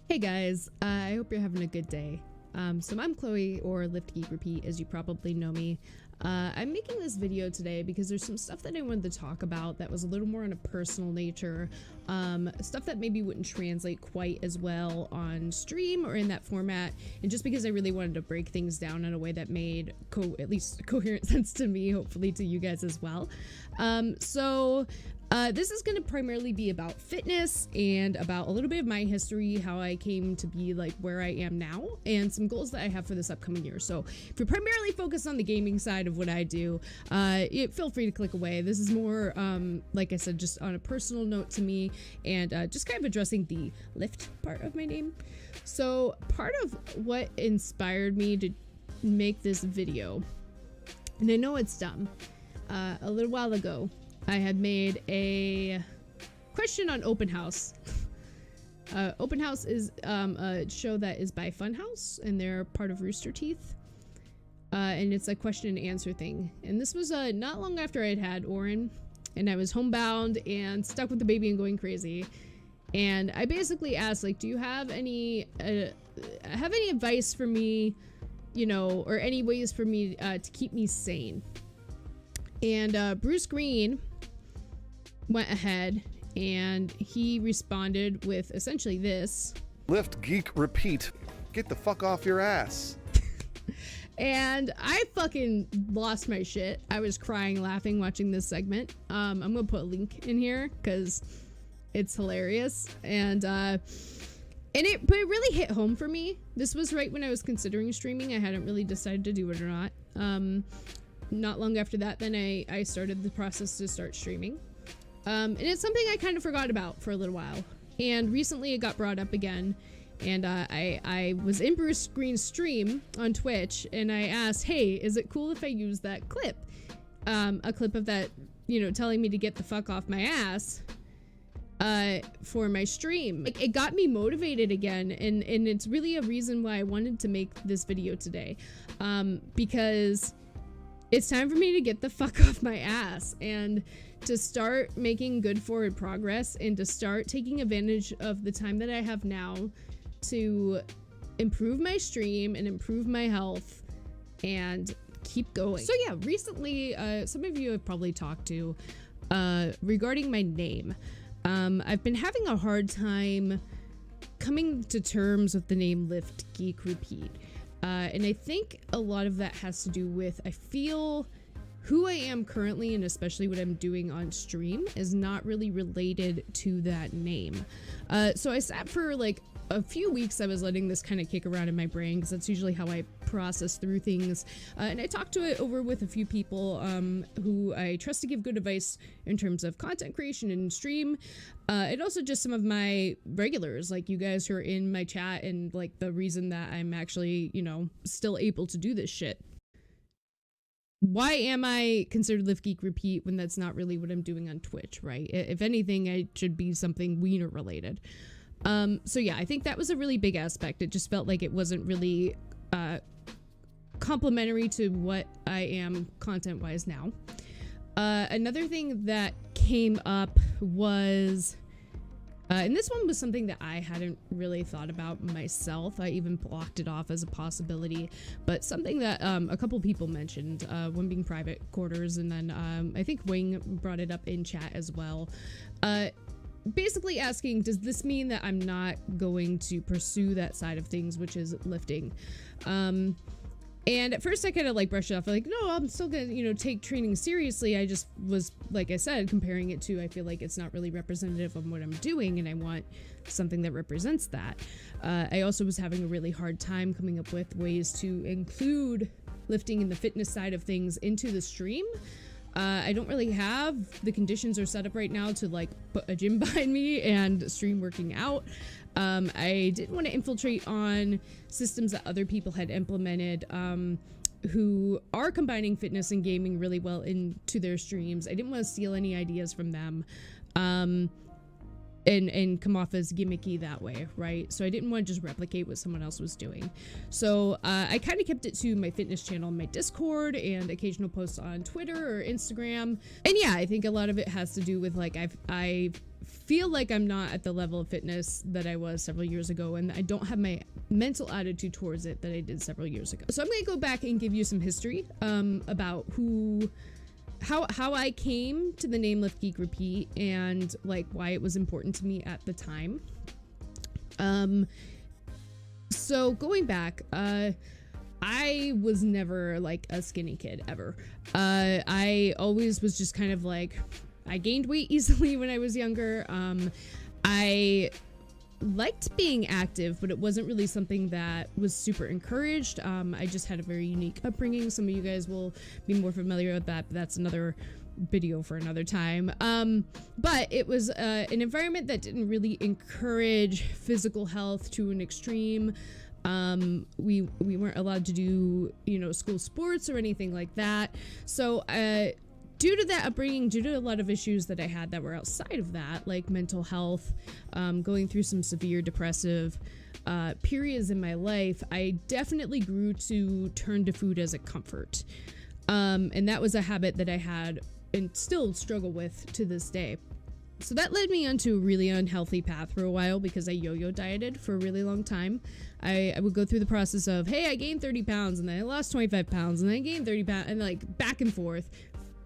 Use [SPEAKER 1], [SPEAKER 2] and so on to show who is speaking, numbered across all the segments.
[SPEAKER 1] Hey guys, I hope you're having a good day. So I'm Chloe, or Lift Geek Repeat, as you probably know me. I'm making this video today because there's some stuff that I wanted to talk about that was a little more on a personal nature, stuff that maybe wouldn't translate quite as well on stream or in that format, and just because I really wanted to break things down in a way that made at least coherent sense to me, hopefully to you guys as well. This is going to primarily be about fitness and about a little bit of my history, how I came to be like where I am now, and some goals that I have for this upcoming year. So if you're primarily focused on the gaming side of what I do, feel free to click away. This is more, like I said, just on a personal note to me, and just kind of addressing the lift part of my name. So part of what inspired me to make this video, and I know it's dumb, a little while ago, I had made a question on Open House. Open House is a show that is by Funhaus, and they're part of Rooster Teeth. And it's a question and answer thing. And this was not long after I had Oren, and I was homebound and stuck with the baby and going crazy. And I basically asked, like, do you have any advice for me, you know, or any ways for me to keep me sane? And Bruce Green went ahead and he responded with essentially this:
[SPEAKER 2] Lift Geek Repeat, get the fuck off your ass.
[SPEAKER 1] And I fucking lost my shit. I was crying laughing watching this segment. I'm gonna put a link in here because it's hilarious, and it really hit home for me. This was right when I was considering streaming. I hadn't really decided to do it or not. Not long after that, then I started the process to start streaming. And it's something I kind of forgot about for a little while. And recently it got brought up again. And I was in Bruce Green's stream on Twitch, and I asked, hey, is it cool if I use that clip? A clip of that, you know, telling me to get the fuck off my ass for my stream. Like, it got me motivated again, and it's really a reason why I wanted to make this video today. Because it's time for me to get the fuck off my ass and to start making good forward progress, and to start taking advantage of the time that I have now to improve my stream and improve my health and keep going. So yeah, recently, some of you have probably talked to regarding my name. I've been having a hard time coming to terms with the name Lift Geek Repeat. And I think a lot of that has to do with, I feel who I am currently, and especially what I'm doing on stream, is not really related to that name. So I sat for like a few weeks. I was letting this kind of kick around in my brain, because that's usually how I process through things. And I talked to it over with a few people who I trust to give good advice in terms of content creation and stream. And also just some of my regulars, like you guys who are in my chat, and like the reason that I'm actually, you know, still able to do this shit. Why am I considered Lift Geek Repeat when that's not really what I'm doing on Twitch, right? If anything, it should be something Wiener related. So yeah, I think that was a really big aspect. It just felt like it wasn't really complementary to what I am content-wise now. Another thing that came up was, and this one was something that I hadn't really thought about myself. I even blocked it off as a possibility, but something that a couple people mentioned, one being private quarters, and then I think Wing brought it up in chat as well. Basically asking, does this mean that I'm not going to pursue that side of things, which is lifting? And at first I kind of like brushed it off, like, no, I'm still gonna, you know, take training seriously. I just was, like I said, comparing it to, I feel like it's not really representative of what I'm doing, and I want something that represents that. I also was having a really hard time coming up with ways to include lifting and the fitness side of things into the stream. I don't really have the conditions or setup right now to like put a gym behind me and stream working out. I didn't want to infiltrate on systems that other people had implemented who are combining fitness and gaming really well into their streams. I didn't want to steal any ideas from them. and come off as gimmicky that way, right? So I didn't want to just replicate what someone else was doing. So I kind of kept it to my fitness channel, my Discord, and occasional posts on Twitter or Instagram. And yeah, I think a lot of it has to do with like I feel like I'm not at the level of fitness that I was several years ago, and I don't have my mental attitude towards it that I did several years ago. So I'm going to go back and give you some history about how I came to the name Lift Geek Repeat and like why it was important to me at the time. So going back, I was never like a skinny kid ever. I always was just kind of like, I gained weight easily when I was younger. I liked being active, but it wasn't really something that was super encouraged. I just had a very unique upbringing. Some of you guys will be more familiar with that, but that's another video for another time. But it was an environment that didn't really encourage physical health to an extreme. We weren't allowed to do, school sports or anything like that. So, due to that upbringing, due to a lot of issues that I had that were outside of that, like mental health, going through some severe depressive periods in my life, I definitely grew to turn to food as a comfort. And that was a habit that I had and still struggle with to this day. So that led me onto a really unhealthy path for a while because I yo-yo dieted for a really long time. I would go through the process of, hey, I gained 30 pounds and then I lost 25 pounds and then I gained 30 pounds and like back and forth.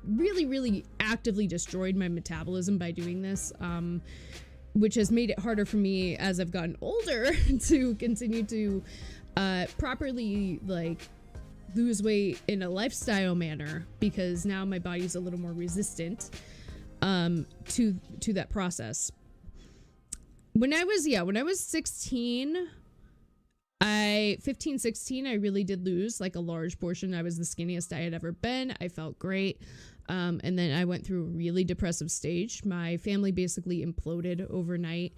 [SPEAKER 1] Really actively destroyed my metabolism by doing this, which has made it harder for me as I've gotten older to continue to properly like lose weight in a lifestyle manner, because now my body's a little more resistant to that process. When I was 16, 16, I really did lose like a large portion. I was the skinniest I had ever been. I felt great. And then I went through a really depressive stage. My family basically imploded overnight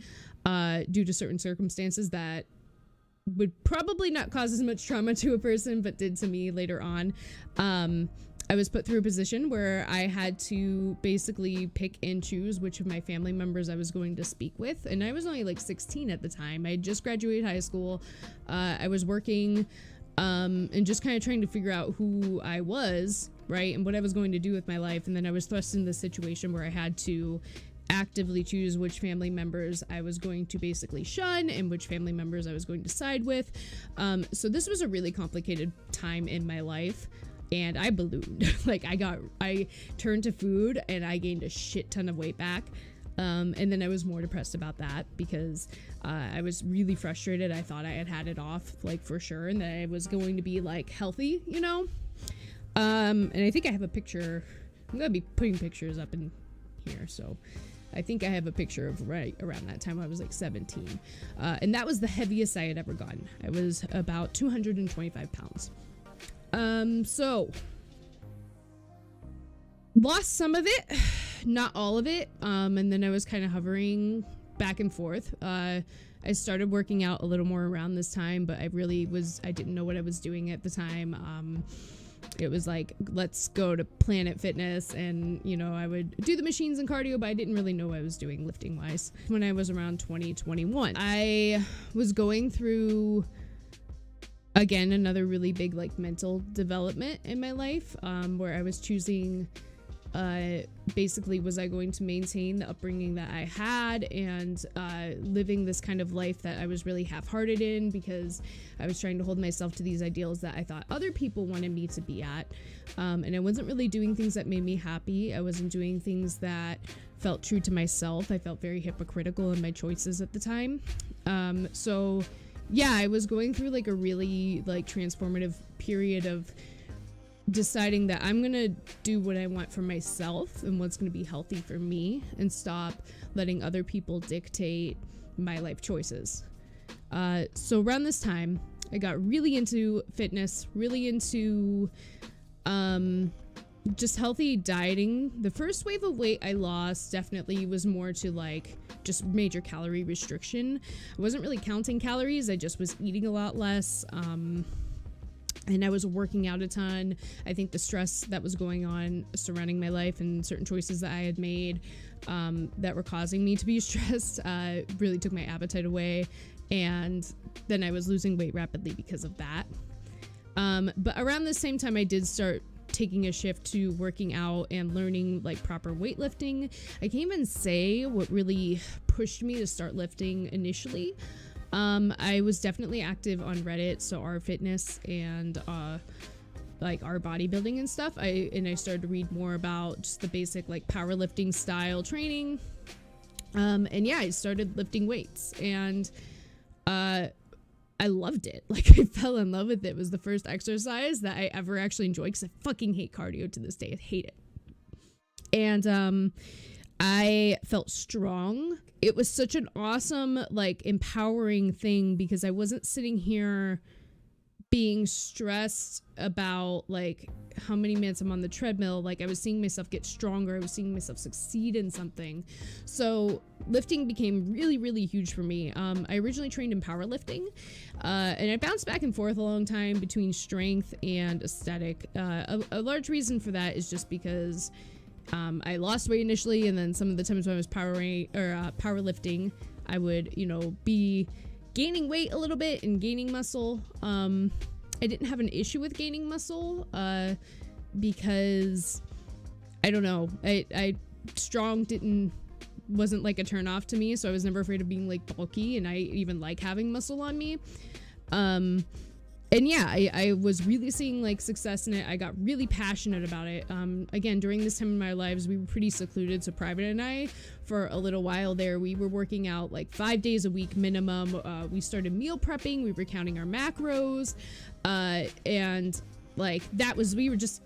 [SPEAKER 1] due to certain circumstances that would probably not cause as much trauma to a person, but did to me later on. I was put through a position where I had to basically pick and choose which of my family members I was going to speak with. And I was only like 16 at the time. I had just graduated high school. I was working and just kind of trying to figure out who I was, right, and what I was going to do with my life. And then I was thrust in this situation where I had to actively choose which family members I was going to basically shun and which family members I was going to side with. So this was a really complicated time in my life. And I ballooned. Like I turned to food and I gained a shit ton of weight back. And then I was more depressed about that because I was really frustrated. I thought I had it off, like for sure, and that I was going to be like healthy, And I think I have a picture. I'm gonna be putting pictures up in here, so I think I have a picture of right around that time. I was like 17, and that was the heaviest I had ever gotten. I was about 225 pounds. So lost some of it, not all of it. And then I was kind of hovering back and forth. I started working out a little more around this time, but I didn't know what I was doing at the time. It was like, let's go to Planet Fitness, and I would do the machines and cardio, but I didn't really know what I was doing lifting wise. When I was around 2021, I was going through, again, another really big like mental development in my life, where I was choosing basically, was I going to maintain the upbringing that I had and living this kind of life that I was really half-hearted in, because I was trying to hold myself to these ideals that I thought other people wanted me to be at, and I wasn't really doing things that made me happy. I wasn't doing things that felt true to myself. I felt very hypocritical in my choices at the time. So yeah, I was going through like a really like transformative period of deciding that I'm gonna do what I want for myself and what's gonna be healthy for me, and stop letting other people dictate my life choices. So around this time, I got really into fitness, really into just healthy dieting. The first wave of weight I lost definitely was more to like just major calorie restriction. I wasn't really counting calories, I just was eating a lot less. and I was working out a ton. I think the stress that was going on surrounding my life and certain choices that I had made that were causing me to be stressed really took my appetite away. And then I was losing weight rapidly because of that. But around the same time, I did start taking a shift to working out and learning like proper weightlifting. I can't even say what really pushed me to start lifting initially. I was definitely active on Reddit, so our fitness and like our bodybuilding and stuff. I started to read more about just the basic like powerlifting style training. And yeah, I started lifting weights, and I loved it. Like, I fell in love with it. It was the first exercise that I ever actually enjoyed, because I fucking hate cardio to this day. I hate it. And I felt strong. It was such an awesome, like, empowering thing, because I wasn't sitting here being stressed about like how many minutes I'm on the treadmill. Like, I was seeing myself get stronger. I was seeing myself succeed in something. So lifting became really, really huge for me. I originally trained in powerlifting, and I bounced back and forth a long time between strength and aesthetic. A large reason for that is just because I lost weight initially, and then some of the times when I was powerlifting, I would, be gaining weight a little bit and gaining muscle. I didn't have an issue with gaining muscle because I don't know, I strong wasn't like a turn off to me, so I was never afraid of being like bulky, and I even like having muscle on me. And yeah, I was really seeing like success in it. I got really passionate about it. Again, during this time in our lives, we were pretty secluded. So Private and I, for a little while there, we were working out like 5 days a week minimum. We started meal prepping. We were counting our macros. And like we were just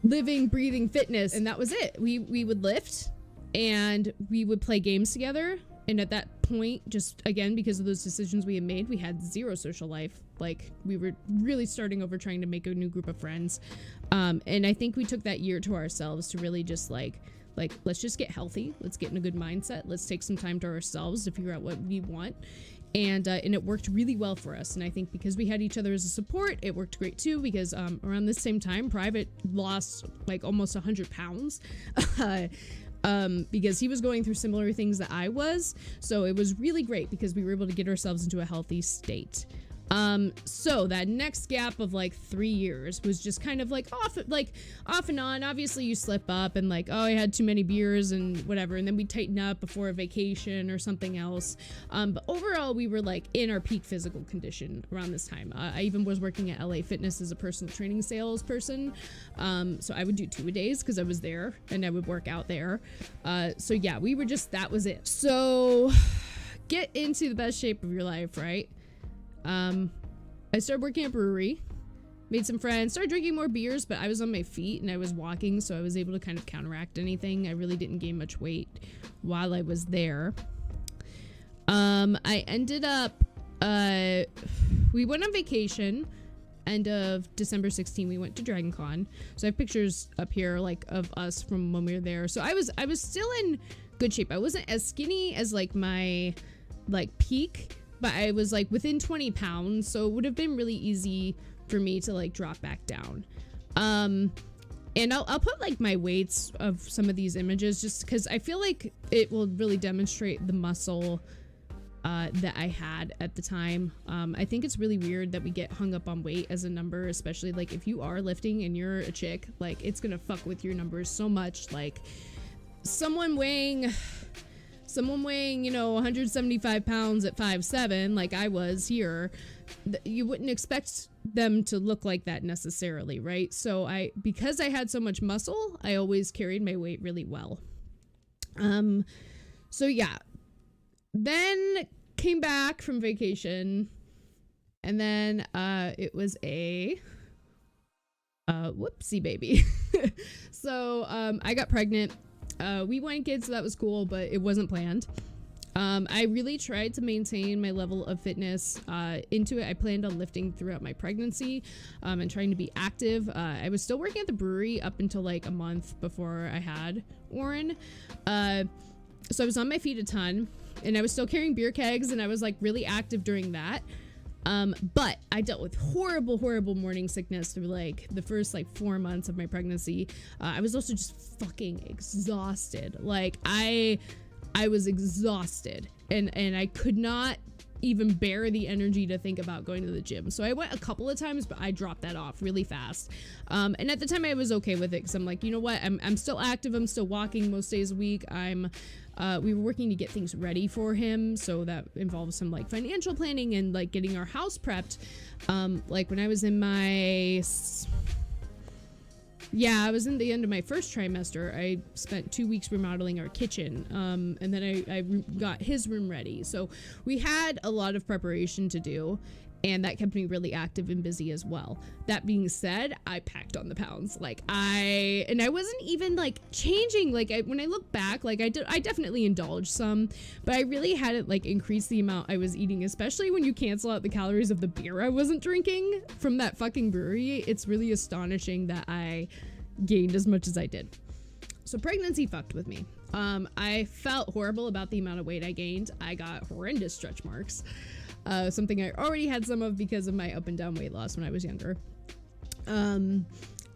[SPEAKER 1] living, breathing fitness. And that was it. We would lift and we would play games together. And at that point, just again, because of those decisions we had made, we had zero social life. Like, we were really starting over trying to make a new group of friends. And I think we took that year to ourselves to really just like, let's just get healthy. Let's get in a good mindset. Let's take some time to ourselves to figure out what we want. And it worked really well for us. And I think because we had each other as a support, it worked great too, because around this same time, Private lost like almost 100 pounds. Because he was going through similar things that I was. So it was really great because we were able to get ourselves into a healthy state. So that next gap of like 3 years was just kind of like off and on. Obviously you slip up and like, oh, I had too many beers and whatever, and then we tighten up before a vacation or something else. But overall we were like in our peak physical condition around this time. I even was working at LA Fitness as a personal training salesperson. So I would do 2-a-days because I was there and I would work out there. So yeah, that was it. So get into the best shape of your life, right? I started working at a brewery, made some friends, started drinking more beers, but I was on my feet and I was walking, so I was able to kind of counteract anything. I really didn't gain much weight while I was there. I ended up, we went on vacation, end of December 16, we went to Dragon Con. So I have pictures up here, like, of us from when we were there. So I was still in good shape. I wasn't as skinny as, like, my, like, peak, but I was like within 20 pounds, so it would have been really easy for me to like drop back down. And I'll put like my weights of some of these images just because I feel like it will really demonstrate the muscle that I had at the time. I think it's really weird that we get hung up on weight as a number, especially like if you are lifting and you're a chick, like it's gonna fuck with your numbers so much. Like someone weighing 175 pounds at 5'7", like I was here, you wouldn't expect them to look like that necessarily, right? So because I had so much muscle, I always carried my weight really well. So yeah, then came back from vacation, and then it was a whoopsie baby. So I got pregnant. We wanted kids, so that was cool, but it wasn't planned. I really tried to maintain my level of fitness into it. I planned on lifting throughout my pregnancy and trying to be active. I was still working at the brewery up until like a month before I had Warren. So I was on my feet a ton, and I was still carrying beer kegs, and I was like really active during that. But I dealt with horrible morning sickness through like the first like 4 months of my pregnancy. I was also just fucking exhausted. Like I was exhausted and I could not even bear the energy to think about going to the gym. So I went a couple of times, but I dropped that off really fast. And at the time I was okay with it because I'm like, you know what? I'm still active. I'm still walking most days a week. We were working to get things ready for him. So that involves some like financial planning and like getting our house prepped. Like when I was in I was in the end of my first trimester. I spent 2 weeks remodeling our kitchen, and then I got his room ready. So we had a lot of preparation to do, and that kept me really active and busy as well. That being said, I packed on the pounds. Like I wasn't even like changing. Like when I look back, like I definitely indulged some, but I really had it like increase the amount I was eating, especially when you cancel out the calories of the beer I wasn't drinking from that fucking brewery. It's really astonishing that I gained as much as I did. So pregnancy fucked with me. I felt horrible about the amount of weight I gained. I got horrendous stretch marks. Something I already had some of because of my up and down weight loss when I was younger.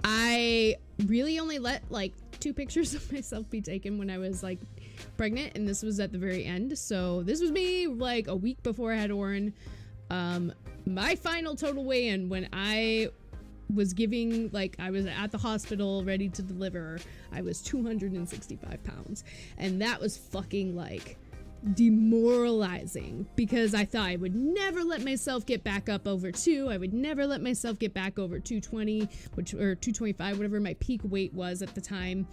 [SPEAKER 1] I really only let like 2 pictures of myself be taken when I was like pregnant, and this was at the very end. So this was me like a week before I had Oren. My final total weigh-in when I was giving, like I was at the hospital ready to deliver, I was 265 pounds, and that was fucking like demoralizing because I thought I would never let myself get back up over 2. I would never let myself get back over 220, or 225, whatever my peak weight was at the time.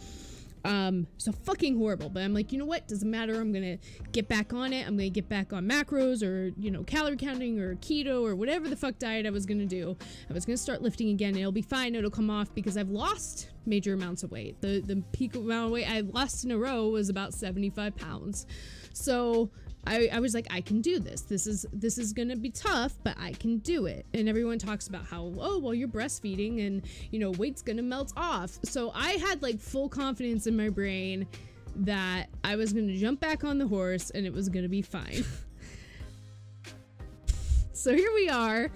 [SPEAKER 1] So fucking horrible, but I'm like, you know what, doesn't matter, I'm gonna get back on it. I'm gonna get back on macros, or you know, calorie counting, or keto, or whatever the fuck diet I was gonna do. I was gonna start lifting again. It'll be fine, it'll come off, because I've lost major amounts of weight. The peak amount of weight I lost in a row was about 75 pounds. So I was like, I can do this. This is gonna be tough, but I can do it. And everyone talks about how, oh, well, you're breastfeeding and, you know, weight's gonna melt off. So I had like full confidence in my brain that I was gonna jump back on the horse and it was gonna be fine. So here we are.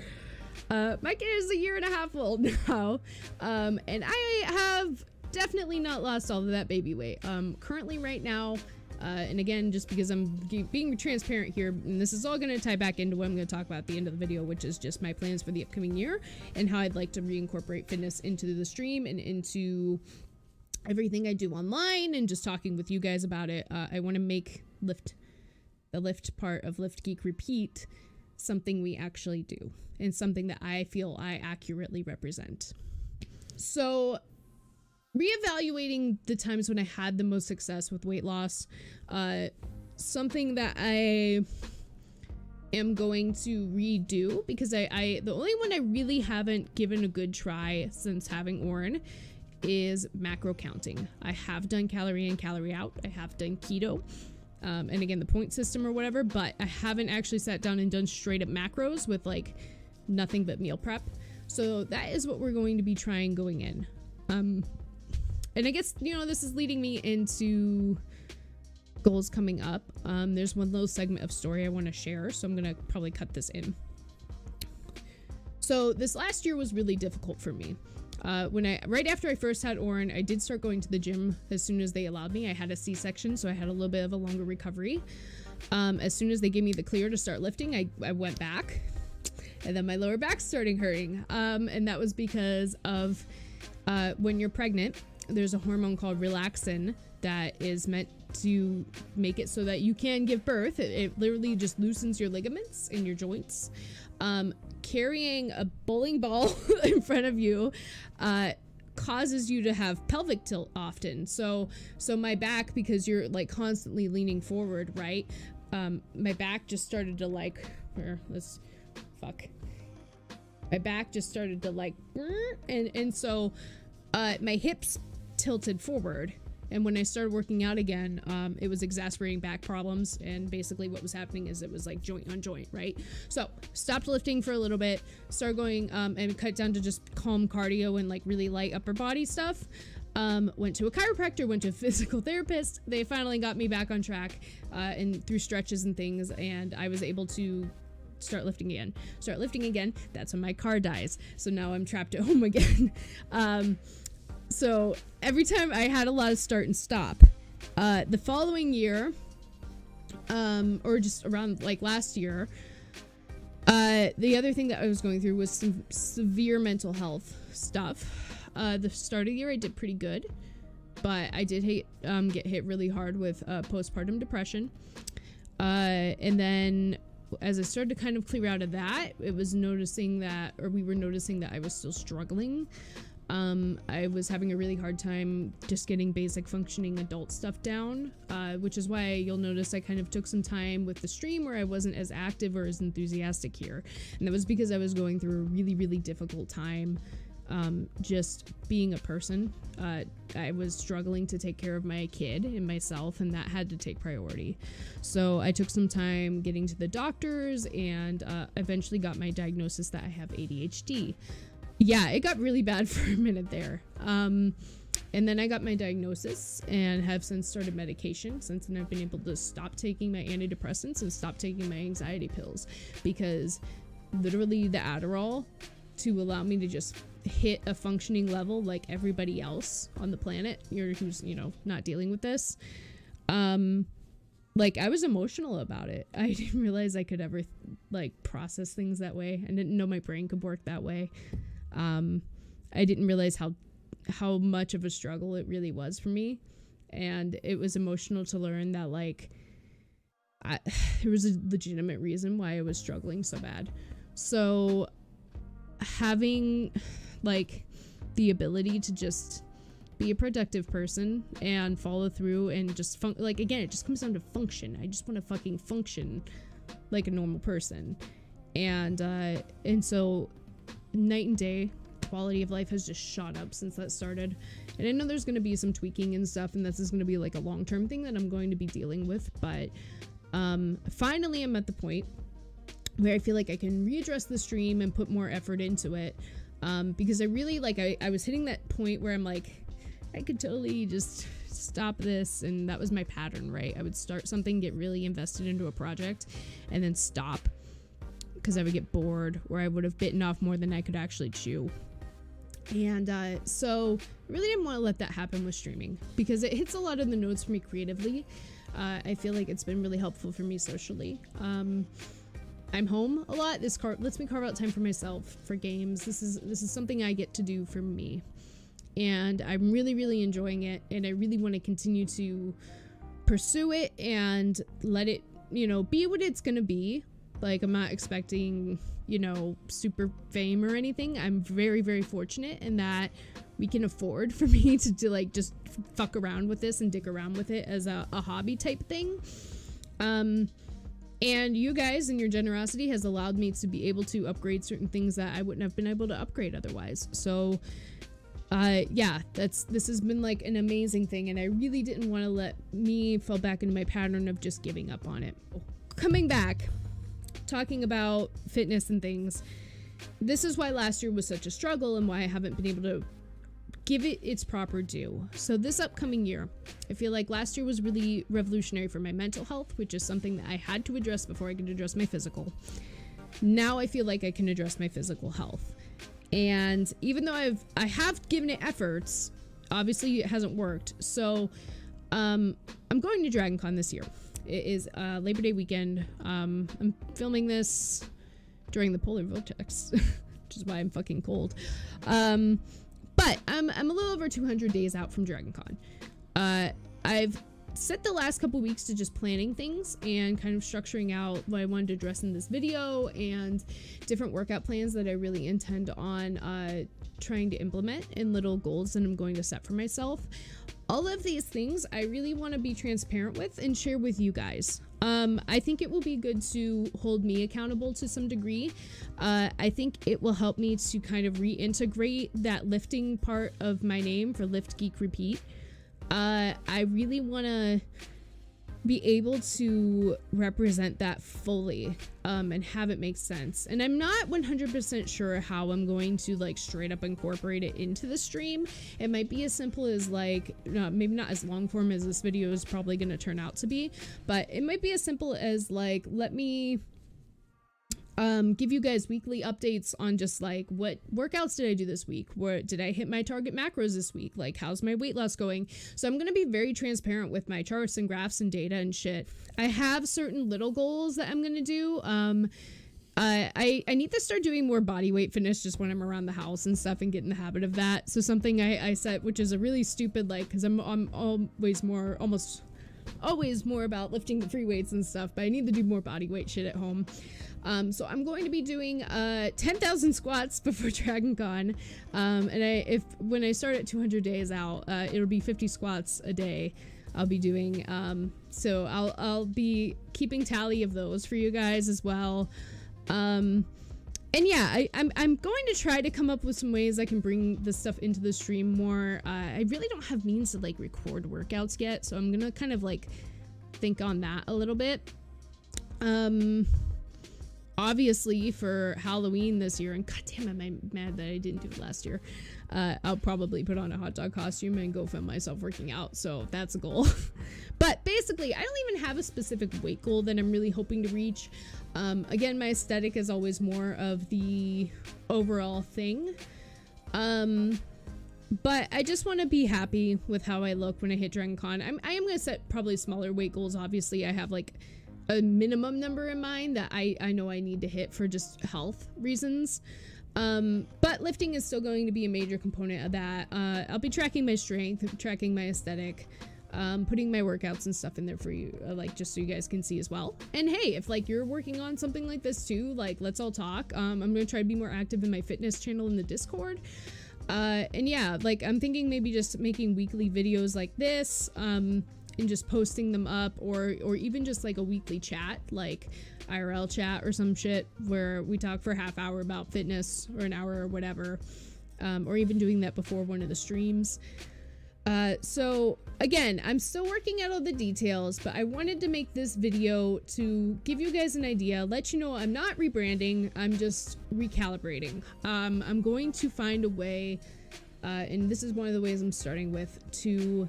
[SPEAKER 1] My kid is 1.5 years old now. And I have definitely not lost all of that baby weight. Currently right now, and again, just because I'm being transparent here, and this is all going to tie back into what I'm going to talk about at the end of the video, which is just my plans for the upcoming year and how I'd like to reincorporate fitness into the stream and into everything I do online, and just talking with you guys about it. I want to make the lift part of Lift Geek Repeat something we actually do, and something that I feel I accurately represent. So reevaluating the times when I had the most success with weight loss, something that I am going to redo, because I the only one I really haven't given a good try since having Oren is macro counting. I have done calorie in, calorie out. I have done keto, and again, the point system or whatever, but I haven't actually sat down and done straight up macros with like nothing but meal prep. So that is what we're going to be trying going in. And I guess, you know, this is leading me into goals coming up. There's one little segment of story I want to share, so I'm going to probably cut this in. So this last year was really difficult for me. Right after I first had Oren, I did start going to the gym as soon as they allowed me. I had a C-section, so I had a little bit of a longer recovery. As soon as they gave me the clear to start lifting, I went back, and then my lower back started hurting. And that was because of when you're pregnant, there's a hormone called relaxin that is meant to make it so that you can give birth. It literally just loosens your ligaments in your joints. Carrying a bowling ball in front of you causes you to have pelvic tilt often. So my back, because you're like constantly leaning forward, right? My back just started to like, my back just started to like, and so my hips tilted forward, and when I started working out again, it was exacerbating back problems, and basically what was happening is it was like joint on joint, right? So stopped lifting for a little bit, started going and cut down to just calm cardio and like really light upper body stuff. Went to a chiropractor, went to a physical therapist. They finally got me back on track, and through stretches and things, and I was able to start lifting again. That's when my car dies. So now I'm trapped at home again. So every time I had a lot of start and stop. The following year, or just around like last year, the other thing that I was going through was some severe mental health stuff. The start of the year I did pretty good, but I did get hit really hard with postpartum depression. And then as I started to kind of clear out of that, we were noticing that I was still struggling. I was having a really hard time just getting basic functioning adult stuff down, which is why you'll notice I kind of took some time with the stream where I wasn't as active or as enthusiastic here. And that was because I was going through a really, really difficult time, just being a person. I was struggling to take care of my kid and myself, and that had to take priority. So I took some time getting to the doctors and eventually got my diagnosis that I have ADHD. Yeah, it got really bad for a minute there. And then I got my diagnosis and have since started medication. Since then, I've been able to stop taking my antidepressants and stop taking my anxiety pills, because literally the Adderall, to allow me to just hit a functioning level like everybody else on the planet who's not dealing with this, like, I was emotional about it. I didn't realize I could ever process things that way. I didn't know my brain could work that way. I didn't realize how much of a struggle it really was for me. And it was emotional to learn that there was a legitimate reason why I was struggling so bad. So having the ability to just be a productive person and follow through and just again, it just comes down to function. I just want to fucking function like a normal person. And so night and day, quality of life has just shot up since that started. And I know there's going to be some tweaking and stuff, and this is going to be like a long-term thing that I'm going to be dealing with, but finally I'm at the point where I feel like I can readdress the stream and put more effort into it, because I really I was hitting that point where I'm like, I could totally just stop this, and that was my pattern, right? I would start something, get really invested into a project, and then stop because I would get bored, or I would have bitten off more than I could actually chew. And so I really didn't want to let that happen with streaming, because it hits a lot of the notes for me creatively. I feel like it's been really helpful for me socially. I'm home a lot. This lets me carve out time for myself, for games. This is something I get to do for me, and I'm really, really enjoying it, and I really want to continue to pursue it and let it, be what it's gonna be. I'm not expecting, super fame or anything. I'm very, very fortunate in that we can afford for me to just fuck around with this and dick around with it as a hobby type thing. And you guys and your generosity has allowed me to be able to upgrade certain things that I wouldn't have been able to upgrade otherwise. So, yeah, this has been an amazing thing, and I really didn't want to let me fall back into my pattern of just giving up on it. Coming back, talking about fitness and things, this is why last year was such a struggle and why I haven't been able to give it its proper due. So this upcoming year, I feel like last year was really revolutionary for my mental health, which is something that I had to address before I could address my physical. Now I feel like I can address my physical health. And even though I have given it efforts, obviously it hasn't worked. So I'm going to Dragon Con this year. It is Labor Day weekend. I'm filming this during the polar vortex, which is why I'm fucking cold. But I'm a little over 200 days out from Dragon Con. I've set the last couple weeks to just planning things and kind of structuring out what I wanted to address in this video and different workout plans that I really intend on trying to implement, and little goals that I'm going to set for myself. All of these things I really want to be transparent with and share with you guys. I think it will be good to hold me accountable to some degree. I think it will help me to kind of reintegrate that lifting part of my name for Lift Geek Repeat. I really want to be able to represent that fully, and have it make sense. And I'm not 100% sure how I'm going to straight up incorporate it into the stream. It might be as simple as maybe not as long form as this video is probably going to turn out to be, but it might be as simple as let me give you guys weekly updates on just like what workouts did I do this week, where did I hit my target macros this week, like how's my weight loss going. So I'm gonna be very transparent with my charts and graphs and data and shit. I have certain little goals that I'm gonna do. I need to start doing more body weight fitness just when I'm around the house and stuff and get in the habit of that. So something I set, which is a really stupid, like, because I'm almost always more about lifting the free weights and stuff, but I need to do more body weight shit at home. So I'm going to be doing 10,000 squats before Dragon Con, and when I start at 200 days out, it'll be 50 squats a day I'll be doing. So I'll be keeping tally of those for you guys as well. And yeah, I'm going to try to come up with some ways I can bring this stuff into the stream more. I really don't have means to like record workouts yet, so I'm gonna kind of like think on that a little bit. Obviously for Halloween this year, and goddamn am I mad that I didn't do it last year, I'll probably put on a hot dog costume and go film myself working out, so that's a goal. But basically, I don't even have a specific weight goal that I'm really hoping to reach. Again, my aesthetic is always more of the overall thing. But I just want to be happy with how I look when I hit Dragon Con. I am going to set probably smaller weight goals. Obviously, I have like a minimum number in mind that I know I need to hit for just health reasons. But lifting is still going to be a major component of that. I'll be tracking my strength, tracking my aesthetic, putting my workouts and stuff in there for you, like just so you guys can see as well. And hey, if like you're working on something like this too, like let's all talk. I'm gonna try to be more active in my fitness channel in the Discord. And yeah, like I'm thinking maybe just making weekly videos like this, and just posting them up, or even just like a weekly chat, like IRL chat or some shit where we talk for a half hour about fitness or an hour or whatever, or even doing that before one of the streams. So again, I'm still working out all the details, but I wanted to make this video to give you guys an idea, let you know I'm not rebranding, I'm just recalibrating. I'm going to find a way, and this is one of the ways I'm starting with, to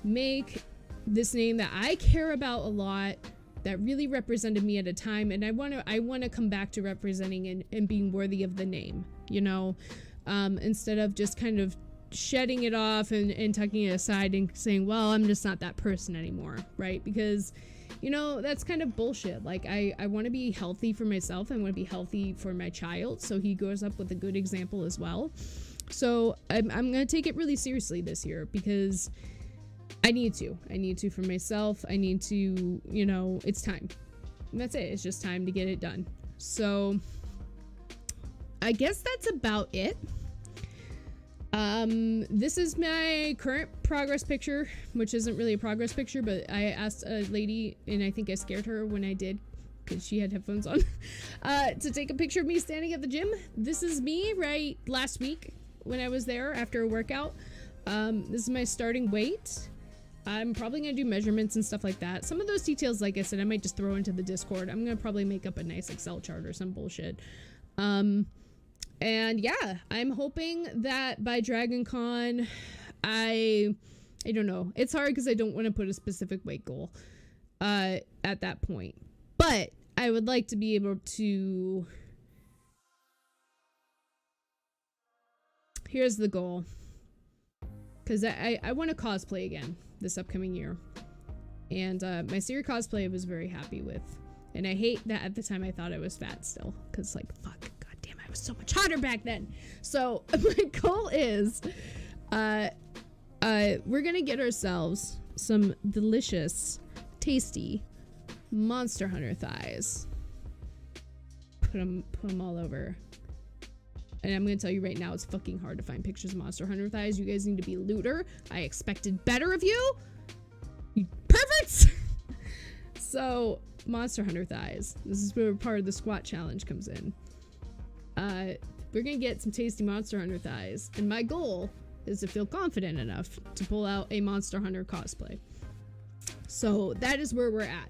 [SPEAKER 1] make this name that I care about a lot, that really represented me at a time, and I want to come back to representing and being worthy of the name, you know, instead of just kind of shedding it off and tucking it aside and saying, well, I'm just not that person anymore, right? Because, you know, that's kind of bullshit. Like, I want to be healthy for myself, I want to be healthy for my child, so he grows up with a good example as well. So I'm gonna take it really seriously this year, because I need to for myself. I need to, you know, it's time. And that's it. It's just time to get it done. So I guess that's about it. This is my current progress picture, which isn't really a progress picture, but I asked a lady, and I think I scared her when I did, because she had headphones on, to take a picture of me standing at the gym. This is me right last week when I was there after a workout. This is my starting weight. I'm probably going to do measurements and stuff like that. Some of those details, like I said, I might just throw into the Discord. I'm going to probably make up a nice Excel chart or some bullshit. And yeah, I'm hoping that by Dragon Con, I don't know. It's hard because I don't want to put a specific weight goal at that point. But I would like to be able to... Here's the goal. Because I want to cosplay again this upcoming year. And my Siri cosplay I was very happy with. And I hate that at the time I thought I was fat still. Because like, fuck, goddamn, I was so much hotter back then. So my goal is, we're gonna get ourselves some delicious, tasty Monster Hunter thighs. Put them all over. And I'm gonna tell you right now, it's fucking hard to find pictures of Monster Hunter thighs. You guys need to be looter. I expected better of you. You perverts! So, Monster Hunter thighs. This is where part of the squat challenge comes in. We're gonna get some tasty Monster Hunter thighs. And my goal is to feel confident enough to pull out a Monster Hunter cosplay. So, that is where we're at.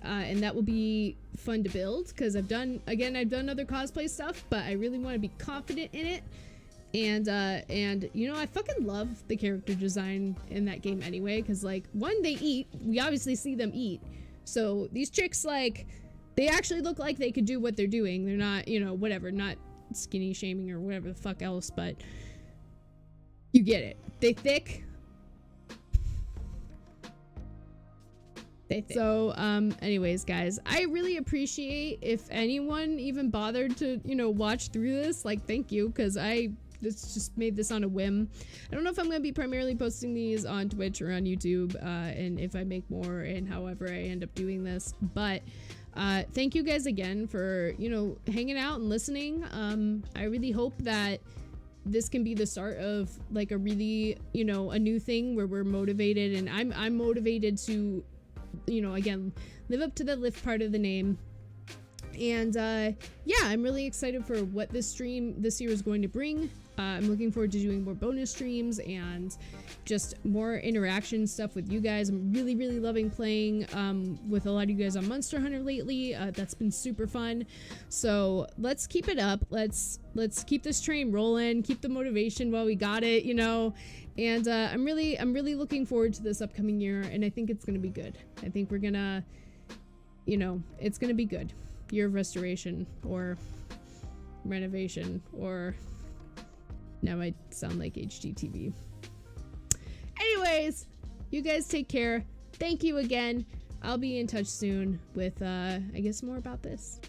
[SPEAKER 1] And that will be fun to build, because I've done other cosplay stuff, but I really want to be confident in it. And you know, I fucking love the character design in that game anyway, because like, one, they eat, we obviously see them eat, so these chicks like they actually look like they could do what they're doing. They're not, you know, whatever, not skinny shaming or whatever the fuck else, but you get it. They thick. So, anyways, guys, I really appreciate if anyone even bothered to, you know, watch through this. Like, thank you, because this just made this on a whim. I don't know if I'm going to be primarily posting these on Twitch or on YouTube, and if I make more and however I end up doing this, but thank you guys again for, you know, hanging out and listening. I really hope that this can be the start of like a really, you know, a new thing where we're motivated, and I'm motivated to, you know, again, live up to the lift part of the name. And yeah, I'm really excited for what this stream this year is going to bring. I'm looking forward to doing more bonus streams and just more interaction stuff with you guys. I'm really loving playing with a lot of you guys on Monster Hunter lately. That's been super fun. So let's keep it up. Let's keep this train rolling, keep the motivation while we got it, you know. And I'm really looking forward to this upcoming year, and I think it's gonna be good. I think we're gonna, you know, it's gonna be good. Year of restoration or renovation, or now I sound like HGTV. Anyways, you guys take care. Thank you again. I'll be in touch soon with I guess more about this.